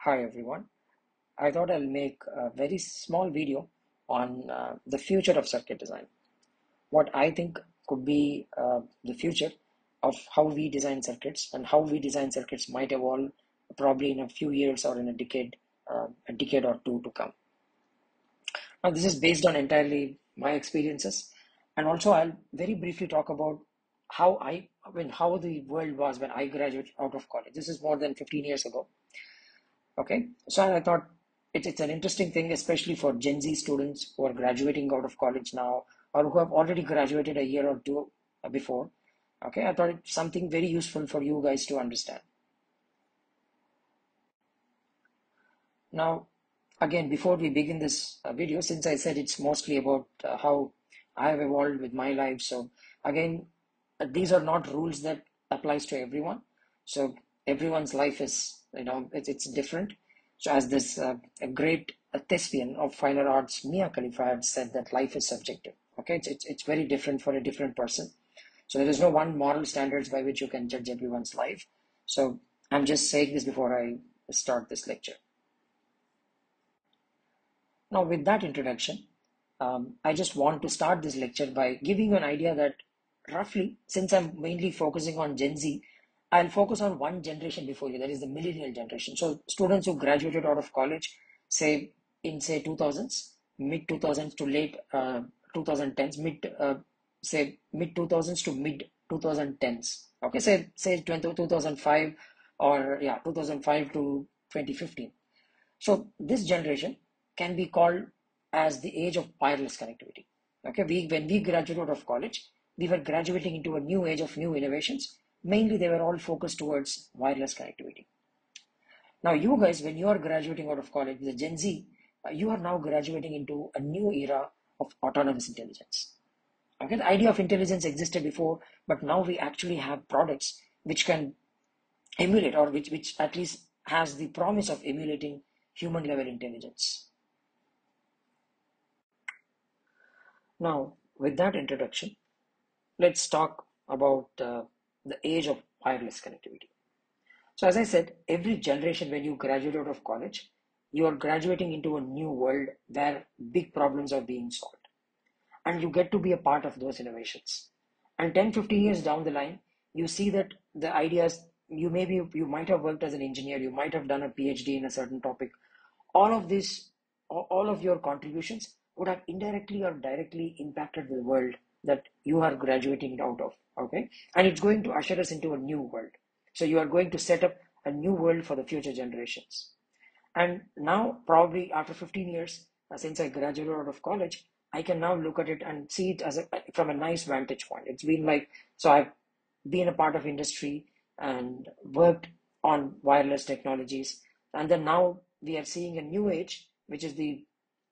Hi everyone. I thought I'll make a very small video on the future of circuit design. What I think could be the future of how we design circuits and how we design circuits might evolve probably in a few years or in a decade or two to come. Now, this is based on entirely my experiences, and also I'll very briefly talk about how the world was when I graduated out of college. This is more than 15 years ago. Okay, so I thought it's an interesting thing, especially for Gen Z students who are graduating out of college now or who have already graduated a year or two before. Okay, I thought it's something very useful for you guys to understand. Now, again, before we begin this video, since I said it's mostly about how I have evolved with my life, so again, these are not rules that applies to everyone. So everyone's life is, it's different. So as this a great thespian of finer arts, Mia Khalifa had said that life is subjective. Okay, it's very different for a different person. So there is no one moral standards by which you can judge everyone's life. So I'm just saying this before I start this lecture. Now, with that introduction, I just want to start this lecture by giving you an idea that roughly, since I'm mainly focusing on Gen Z, I'll focus on one generation before you, that is the millennial generation. So, students who graduated out of college, say in say 2000s, mid 2000s to late 2010s, mid 2000s to mid 2010s. Okay, say 2005 or yeah 2005 to 2015. So this generation can be called as the age of wireless connectivity. Okay, when we graduated out of college, we were graduating into a new age of new innovations. Mainly, they were all focused towards wireless connectivity. Now, you guys, when you are graduating out of college, the Gen Z, you are now graduating into a new era of autonomous intelligence. Okay, the idea of intelligence existed before, but now we actually have products which can emulate or which at least has the promise of emulating human level intelligence. Now, with that introduction, let's talk about the age of wireless connectivity. So, as I said, every generation when you graduate out of college, you are graduating into a new world where big problems are being solved, and you get to be a part of those innovations. And 10, 15 years down the line, you see that the ideas you might have worked as an engineer, you might have done a PhD in a certain topic. All of this, all of your contributions would have indirectly or directly impacted the world that you are graduating out of. Okay, and it's going to usher us into a new world. So you are going to set up a new world for the future generations. And now, probably after 15 years, since I graduated out of college, I can now look at it and see it from a nice vantage point. It's been like, so I've been a part of industry and worked on wireless technologies. And then now we are seeing a new age, which is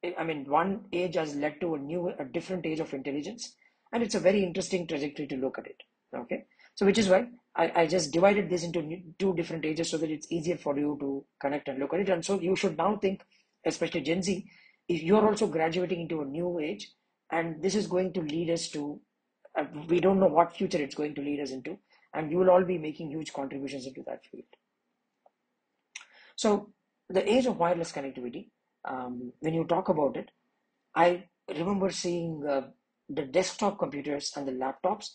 one age has led to a different age of intelligence. And it's a very interesting trajectory to look at it. Okay. So, which is why I just divided this into two different ages so that it's easier for you to connect and look at it. And so you should now think, especially Gen Z, if you're also graduating into a new age, and this is going to lead us to, we don't know what future it's going to lead us into, and you will all be making huge contributions into that field. So the age of wireless connectivity, when you talk about it, I remember seeing the desktop computers and the laptops.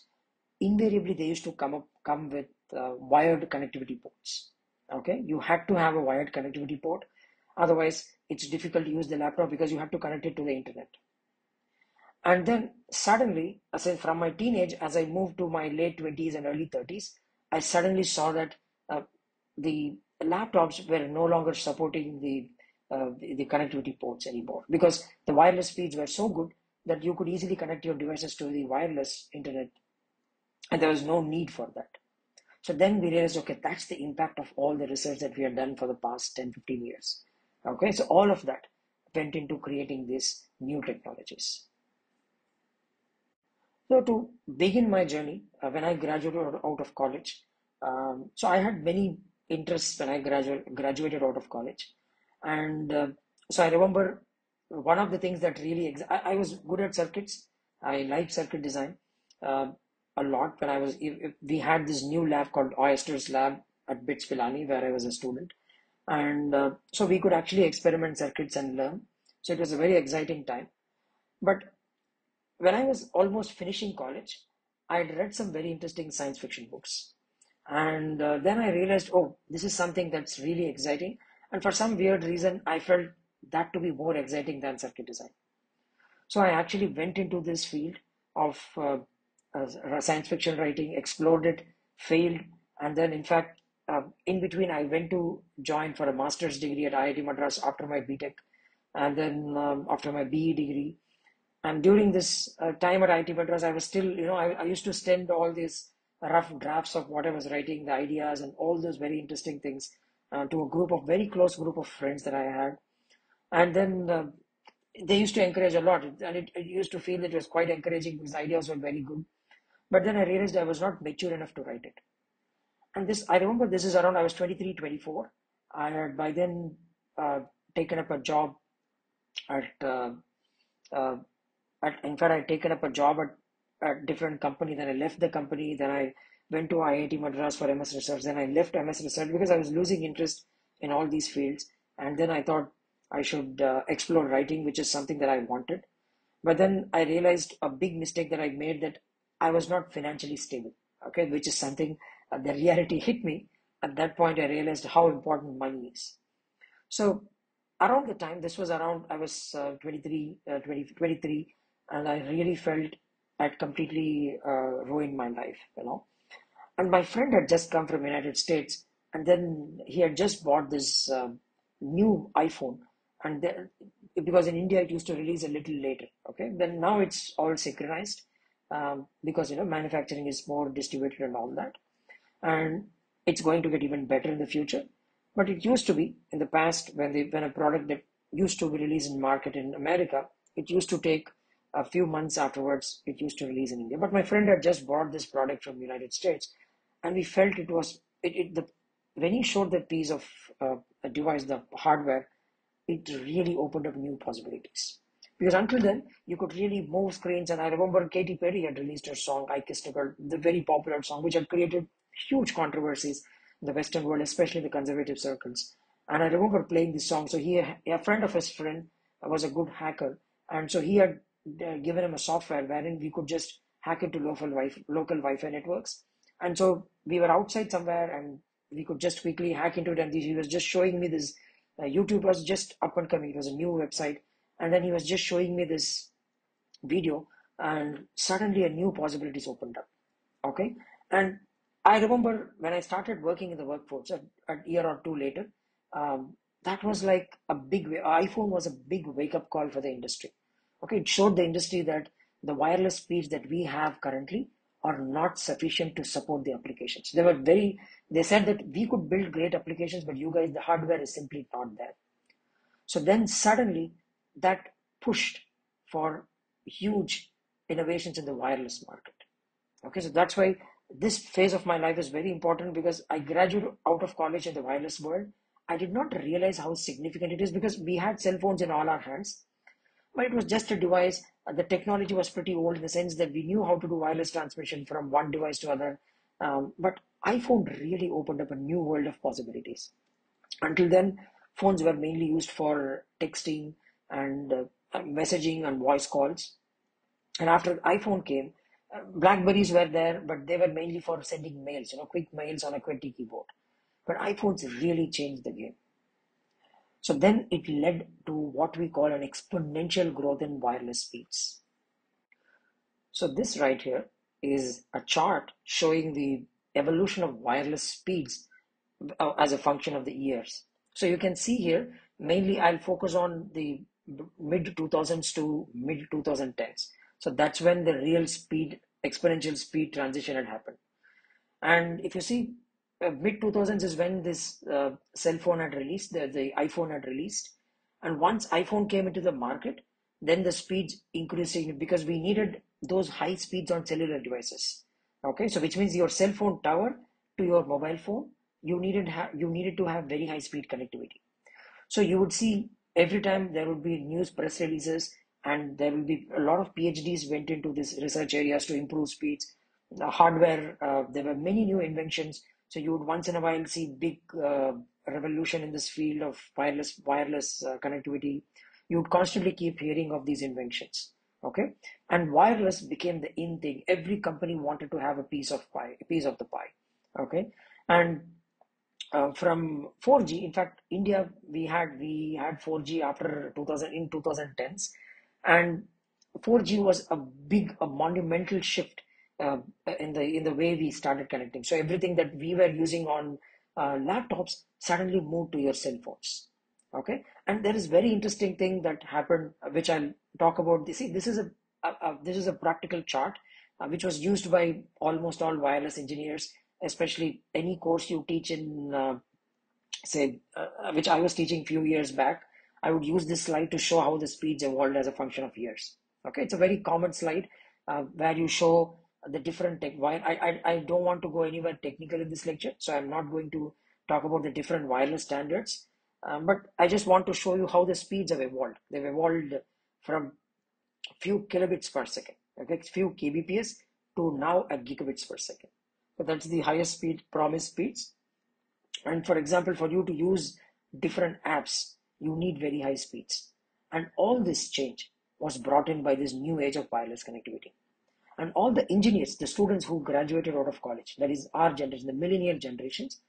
Invariably, they used to come with wired connectivity ports. Okay, you had to have a wired connectivity port, otherwise it's difficult to use the laptop because you have to connect it to the internet. And then suddenly, as in from my teenage, as I moved to my late 20s and early 30s, I suddenly saw that the laptops were no longer supporting the connectivity ports anymore because the wireless speeds were so good that you could easily connect your devices to the wireless internet, and there was no need for that. So then we realized, okay, that's the impact of all the research that we have done for the past 10, 15 years. Okay, so all of that went into creating these new technologies. So to begin my journey, when I graduated out of college, so I had many interests when I graduated out of college, and so I remember one of the things that really I was good at circuits. I liked circuit design uh, a lot. When I was we had this new lab called Oyster's Lab at BITS Pilani where I was a student, And so we could actually experiment circuits and learn. So it was a very exciting time. But when I was almost finishing college, I'd read some very interesting science fiction books. And then I realized, oh, this is something that's really exciting. And for some weird reason, I felt that to be more exciting than circuit design. So I actually went into this field of science fiction writing, explored it, failed, and then in fact, in between, I went to join for a master's degree at IIT Madras after my BTech, and then after my BE degree. And during this time at IIT Madras, I was still, I used to send all these rough drafts of what I was writing, the ideas, and all those very interesting things to a very close group of friends that I had. And then they used to encourage a lot, and it used to feel that it was quite encouraging because the ideas were very good. But then I realized I was not mature enough to write it. And this, I remember this is around, I was 23, 24. I had by then uh, taken up a job at, uh, in fact, I had taken up a job at a different company. Then I left the company. Then I went to IIT Madras for MS Research. Then I left MS Research because I was losing interest in all these fields. And then I thought I should explore writing, which is something that I wanted. But then I realized a big mistake that I made, that I was not financially stable, okay, which is something the reality hit me. At that point, I realized how important money is. So around the time, this was around, I was 23, 23, and I really felt I'd completely ruined my life, and my friend had just come from United States, and then he had just bought this new iPhone, and then, because in India it used to release a little later. Okay, then now it's all synchronized, because manufacturing is more distributed and all that, and it's going to get even better in the future. But it used to be in the past, when a product that used to be released in market in America, it used to take a few months afterwards. It used to release in India. But my friend had just bought this product from the United States, and we felt it was it the when he showed that piece of a device, the hardware, it really opened up new possibilities. Because until then, you could really move screens. And I remember Katy Perry had released her song, I Kissed a Girl, the very popular song, which had created huge controversies in the Western world, especially in the conservative circles. And I remember playing this song. So a friend of his friend was a good hacker. And so he had given him a software wherein we could just hack into local Wi-Fi networks. And so we were outside somewhere and we could just quickly hack into it. And he was just showing me this. YouTube was just up and coming. It was a new website. And then he was just showing me this video, and suddenly a new possibilities opened up. Okay. And I remember when I started working in the workforce a year or two later, that was like a iPhone was a big wake up call for the industry. Okay. It showed the industry that the wireless speeds that we have currently are not sufficient to support the applications. They said that we could build great applications, but you guys, the hardware is simply not there. So then suddenly that pushed for huge innovations in the wireless market. Okay, so that's why this phase of my life is very important, because I graduated out of college in the wireless world. I did not realize how significant it is, because we had cell phones in all our hands, but it was just a device. The technology was pretty old in the sense that we knew how to do wireless transmission from one device to other. But iPhone really opened up a new world of possibilities. Until then, phones were mainly used for texting and messaging and voice calls. And after iPhone came, Blackberries were there, but they were mainly for sending mails, quick mails on a QWERTY keyboard. But iPhones really changed the game. So then it led to what we call an exponential growth in wireless speeds. So this right here is a chart showing the evolution of wireless speeds as a function of the years. So you can see here, mainly I'll focus on the mid 2000s to mid 2010s. So that's when the real exponential speed transition had happened. And if you see, mid 2000s is when this cell phone had released, the iPhone had released. And once iPhone came into the market, then the speeds increasing, because we needed those high speeds on cellular devices. Okay, so which means your cell phone tower to your mobile phone, you needed to have very high speed connectivity. So you would see every time there would be news press releases, and there will be a lot of PhDs went into this research areas to improve speeds. The hardware, there were many new inventions. So you would once in a while see big revolution in this field of wireless connectivity, you would constantly keep hearing of these inventions. Okay, and wireless became the in thing. Every company wanted to have a piece of pie, a piece of the pie. Okay, and from 4G. In fact, India, we had 4G after 2000 in 2010s, and 4G was a monumental shift in the way we started connecting. So everything that we were using on laptops suddenly moved to your cell phones. Okay, and there is very interesting thing that happened, which I'll talk about. See, this is a practical chart which was used by almost all wireless engineers, especially any course you teach in, say, which I was teaching few years back. I would use this slide to show how the speeds evolved as a function of years. Okay, it's a very common slide where you show the different tech. Why I don't want to go anywhere technical in this lecture, so I'm not going to talk about the different wireless standards. But I just want to show you how the speeds have evolved. They've evolved from few kilobits per second, okay, few kbps, to now a gigabits per second. So that's the highest speed promised speeds. And for example, for you to use different apps, you need very high speeds. And all this change was brought in by this new age of wireless connectivity. And all the engineers, the students who graduated out of college, that is our generation, the millennial generations,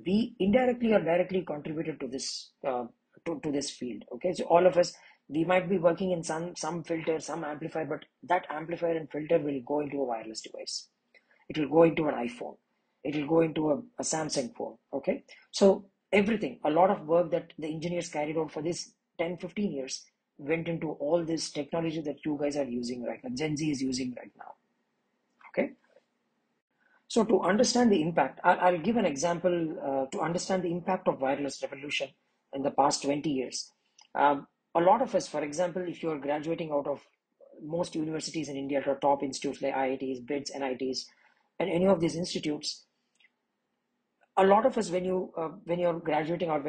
we indirectly or directly contributed to this to this field. Okay, so all of us, we might be working in some filter, some amplifier, but that amplifier and filter will go into a wireless device. It will go into an iPhone. It will go into a Samsung phone. Okay, so everything, a lot of work that the engineers carried out for this 10, 15 years went into all this technology that you guys are using right now, Gen Z is using right now. Okay, so to understand the impact, I'll give an example to understand the impact of wireless revolution in the past 20 years. A lot of us, for example, if you're graduating out of most universities in India, or top institutes like IITs, BIDS, NITs, and any of these institutes, a lot of us, when you're graduating, or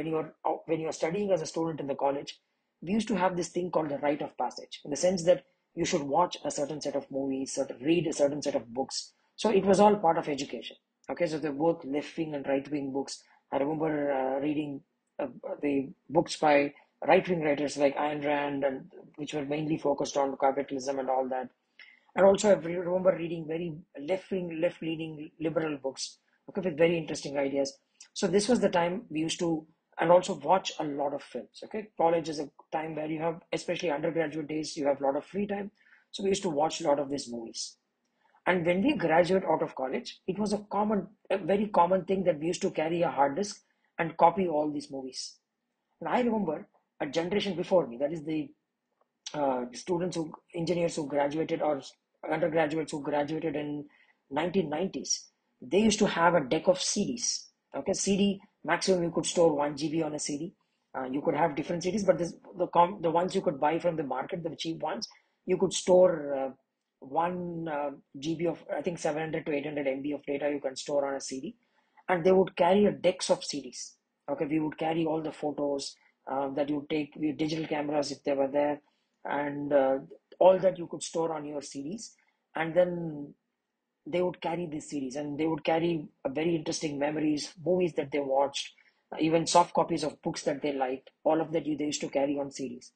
when you're studying as a student in the college, we used to have this thing called the rite of passage, in the sense that you should watch a certain set of movies, read a certain set of books. So it was all part of education. Okay, so they're both left wing and right wing books. I remember reading the books by right wing writers like Ayn Rand, and which were mainly focused on capitalism and all that. And also, I remember reading very left-leaning liberal books, okay, with very interesting ideas. So this was the time we used to, and also watch a lot of films. Okay, college is a time where you have, especially undergraduate days, you have a lot of free time. So we used to watch a lot of these movies. And when we graduate out of college, it was a very common thing that we used to carry a hard disk and copy all these movies. And I remember a generation before me, that is the students who engineers who graduated, or undergraduates who graduated in 1990s, they used to have a deck of CDs. Okay, CD maximum you could store 1 GB on a CD. You could have different CDs, but the ones you could buy from the market, the cheap ones, you could store 1 GB of, I think, 700 to 800 MB of data you can store on a CD. And they would carry a decks of CDs. Okay, we would carry all the photos that you take with digital cameras if they were there, and all that you could store on your CDs. And then they would carry these CDs, and they would carry very interesting memories, movies that they watched, even soft copies of books that they liked. All of that they used to carry on CDs.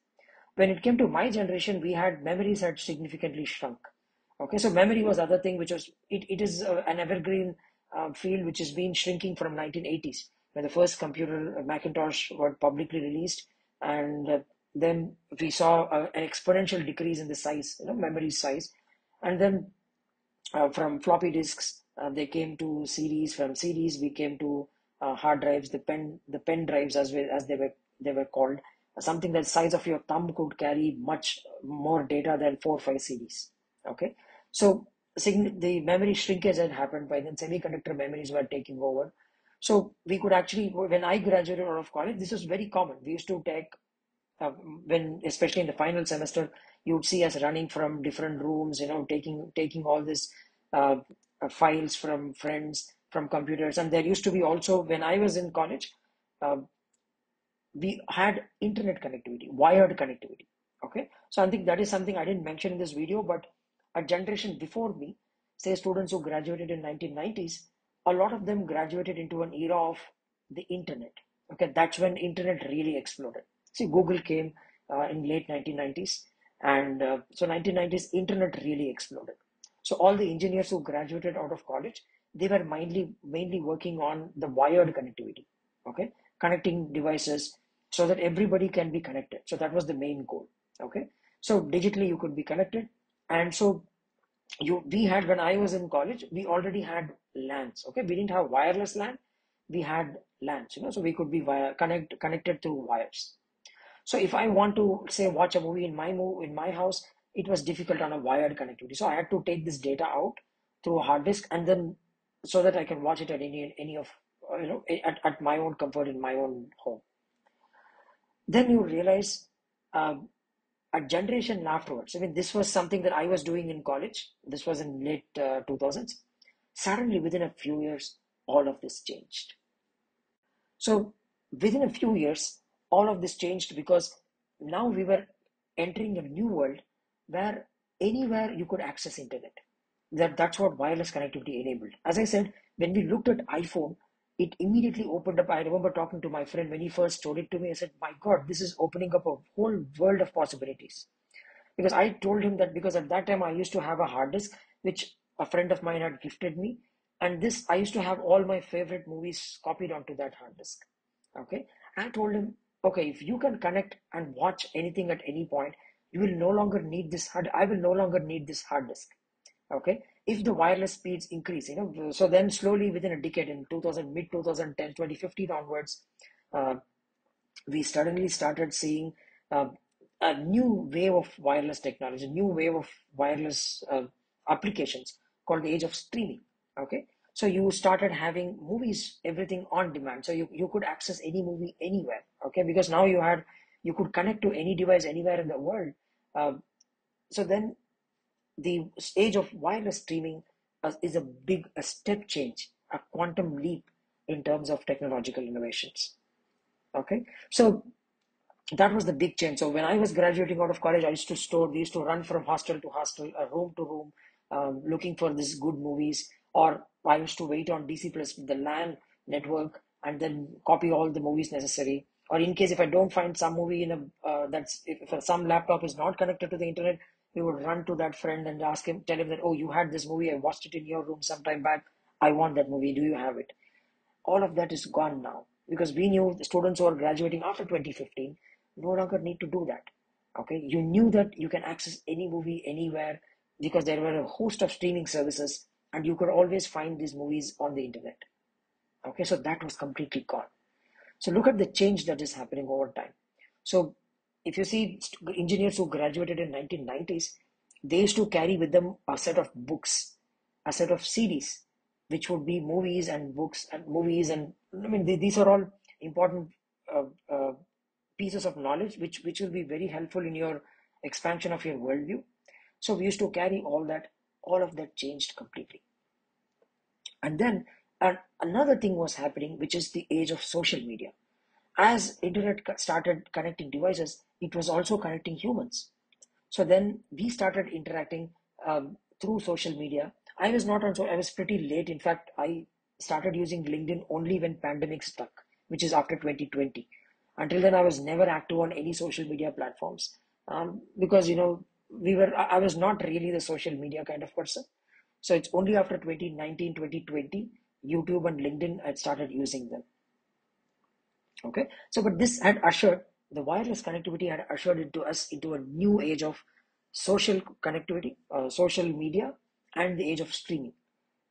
When it came to my generation, memories had significantly shrunk. Okay, so memory was other thing, which was, it is an evergreen field which has been shrinking from 1980s, when the first computer, Macintosh, were publicly released. And then we saw an exponential decrease in the size, memory size. And then from floppy disks, they came to CDs. From CDs, we came to hard drives, the pen drives, as they were called. Something that size of your thumb could carry much more data than 4 or 5 CDs. Okay, so the memory shrinkage had happened. By then, semiconductor memories were taking over. So we could actually, when I graduated out of college, this was very common. We used to take when, especially in the final semester, you would see us running from different rooms, taking all this uh, files from friends, from computers. And there used to be also, when I was in college, uh, we had internet connectivity, wired connectivity. Okay, so I think that is something I didn't mention in this video, but a generation before me, say students who graduated in 1990s, a lot of them graduated into an era of the internet. Okay, that's when internet really exploded. See, Google came in late 1990s, and so 1990s internet really exploded. So all the engineers who graduated out of college, they were mainly working on the wired connectivity. Okay, connecting devices so that everybody can be connected. So that was the main goal. Okay, so digitally you could be connected, and so we had, when I was in college, we already had LANs. Okay, we didn't have wireless LAN, we had LANs. So we could be connected through wires. So if I want to say watch a movie in my house, it was difficult on a wired connectivity. So I had to take this data out through a hard disk, and then so that I can watch it at any of at my own comfort in my own home. Then you realize a generation afterwards. I mean, this was something that I was doing in college. This was in late 2000s. Suddenly, within a few years, all of this changed. So, within a few years, all of this changed because now we were entering a new world where anywhere you could access internet. That's what wireless connectivity enabled. As I said, when we looked at iPhone, it immediately opened up. I remember talking to my friend when he first showed it to me. I said, "My God, this is opening up a whole world of possibilities." Because I told him that because at that time I used to have a hard disk which a friend of mine had gifted me, and this I used to have all my favorite movies copied onto that hard disk. Okay, I told him, okay, if you can connect and watch anything at any point, you will no longer need this hard. I will no longer need this hard disk. Okay, if the wireless speeds increase, so then slowly within a decade in 2000, mid 2010, 2015 onwards, uh, we suddenly started seeing uh, a new wave of wireless technology, a new wave of wireless applications called the age of streaming. Okay, so you started having movies, everything on demand. So you could access any movie anywhere. Okay, because now you could connect to any device anywhere in the world. Uh, so then the age of wireless streaming is a step change, a quantum leap in terms of technological innovations. Okay, so that was the big change. So when I was graduating out of college, we used to run from hostel to hostel, room to room, looking for these good movies. Or I used to wait on DC Plus, the LAN network, and then copy all the movies necessary. Or in case if I don't find some movie in a if some laptop is not connected to the internet, we would run to that friend and tell him that, oh, you had this movie, I watched it in your room some time back. I want that movie. Do you have it? All of that is gone now because we knew the students who are graduating after 2015 no longer need to do that. Okay, you knew that you can access any movie anywhere because there were a host of streaming services and you could always find these movies on the internet. Okay, so that was completely gone. So look at the change that is happening over time. So if you see engineers who graduated in 1990s, they used to carry with them a set of books, a set of CDs, which would be movies and books and movies. And I mean, these are all important uh, uh, pieces of knowledge, which will be very helpful in your expansion of your worldview. So we used to carry all that. All of that changed completely. And then another thing was happening, which is the age of social media. As internet started connecting devices, it was also connecting humans. So then we started interacting through social media. I was not on, so I was pretty late. In fact, I started using LinkedIn only when pandemic struck, which is after 2020. Until then, I was never active on any social media platforms because I was not really the social media kind of person. So it's only after 2019, 2020, YouTube and LinkedIn I started using them. Okay, so but this had ushered the wireless connectivity had ushered into us into a new age of social connectivity, social media, and the age of streaming.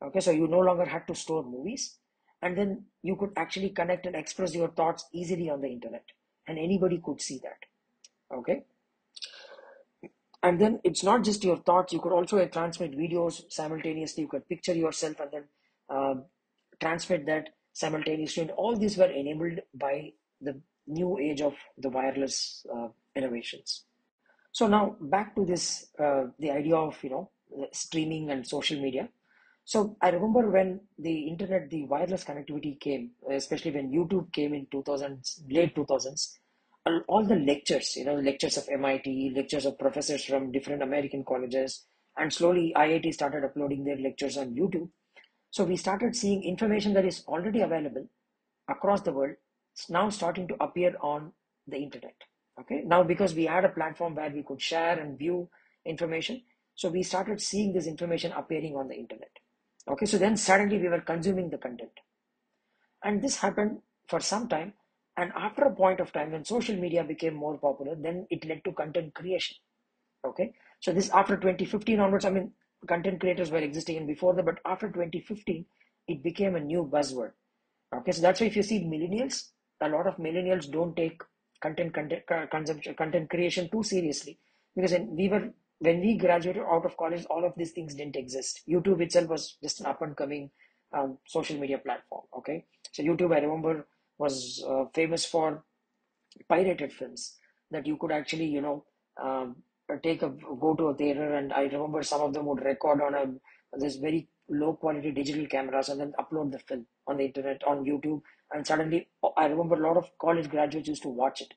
Okay, so you no longer had to store movies, and then you could actually connect and express your thoughts easily on the internet, and anybody could see that. Okay, and then it's not just your thoughts; you could also transmit videos simultaneously. You could picture yourself and then uh, transmit that simultaneously. And all these were enabled by the new age of the wireless innovations. So now back to this, the idea of streaming and social media. So I remember when the internet, the wireless connectivity came, especially when YouTube came in 2000s, late 2000s. All the lectures, lectures of MIT, lectures of professors from different American colleges, and slowly IIT started uploading their lectures on YouTube. So we started seeing information that is already available across the world now starting to appear on the internet. Okay, now because we had a platform where we could share and view information, so we started seeing this information appearing on the internet. Okay, so then suddenly we were consuming the content, and this happened for some time. And after a point of time, when social media became more popular, then it led to content creation. Okay, so this after 2015 onwards, I mean, content creators were existing in before that, but after 2015 it became a new buzzword. Okay, so that's why if you see millennials, a lot of millennials don't take content consumption, content creation too seriously, because when we graduated out of college, all of these things didn't exist. YouTube itself was just an up and coming social media platform. Okay, so YouTube, I remember, was famous for pirated films that you could actually, take a go to a theater, and I remember some of them would record on a this very low quality digital cameras and then upload the film on the internet on YouTube, and suddenly I remember a lot of college graduates used to watch it.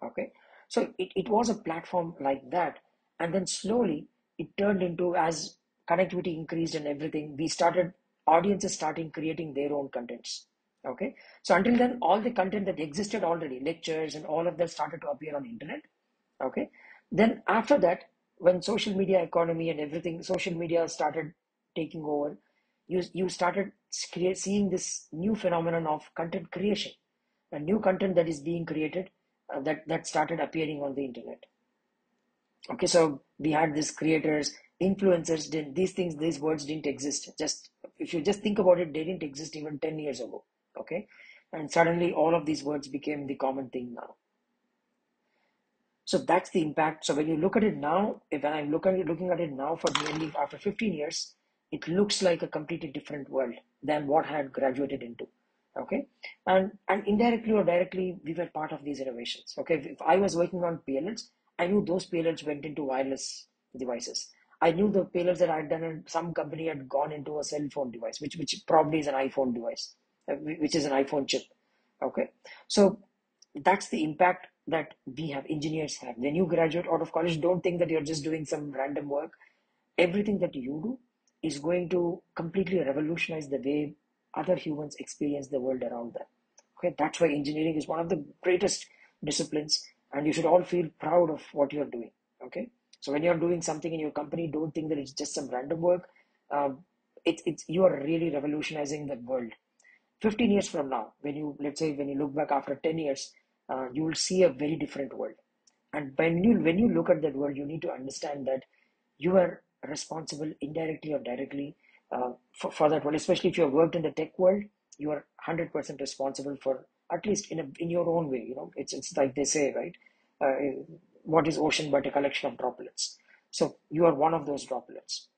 Okay, so it was a platform like that, and then slowly it turned into, as connectivity increased and everything, we started audiences starting creating their own contents. Okay, so until then, all the content that existed already, lectures and all of that, started to appear on the internet. Okay, then after that, when social media economy and everything, social media started taking over, you started seeing this new phenomenon of content creation, a new content that is being created, that started appearing on the internet. Okay, so we had these creators, influencers. These things, these words didn't exist. Just if you just think about it, they didn't exist even 10 years ago. Okay, and suddenly all of these words became the common thing now. So that's the impact. So when you look at it now, if when I'm looking at it now for nearly after 15 years, it looks like a completely different world than what I had graduated into. Okay, and indirectly or directly, we were part of these innovations. Okay, if I was working on PLLs, I knew those PLLs went into wireless devices. I knew the PLLs that I had done, and some company had gone into a cell phone device, which probably is an iPhone device, which is an iPhone chip. Okay, so that's the impact that we have, engineers have. When you graduate out of college, don't think that you're just doing some random work. Everything that you do is going to completely revolutionize the way other humans experience the world around them. Okay, that's why engineering is one of the greatest disciplines, and you should all feel proud of what you're doing. Okay, so when you're doing something in your company, don't think that it's just some random work. It's you are really revolutionizing the world. 15 years from now, when you, let's say, when you look back after 10 years, you will see a very different world. And when you look at that world, you need to understand that you are responsible indirectly or directly, for that world. Especially if you have worked in the tech world, you are 100% responsible for, at least in your own way. It's like they say, right? What is ocean but a collection of droplets? So you are one of those droplets.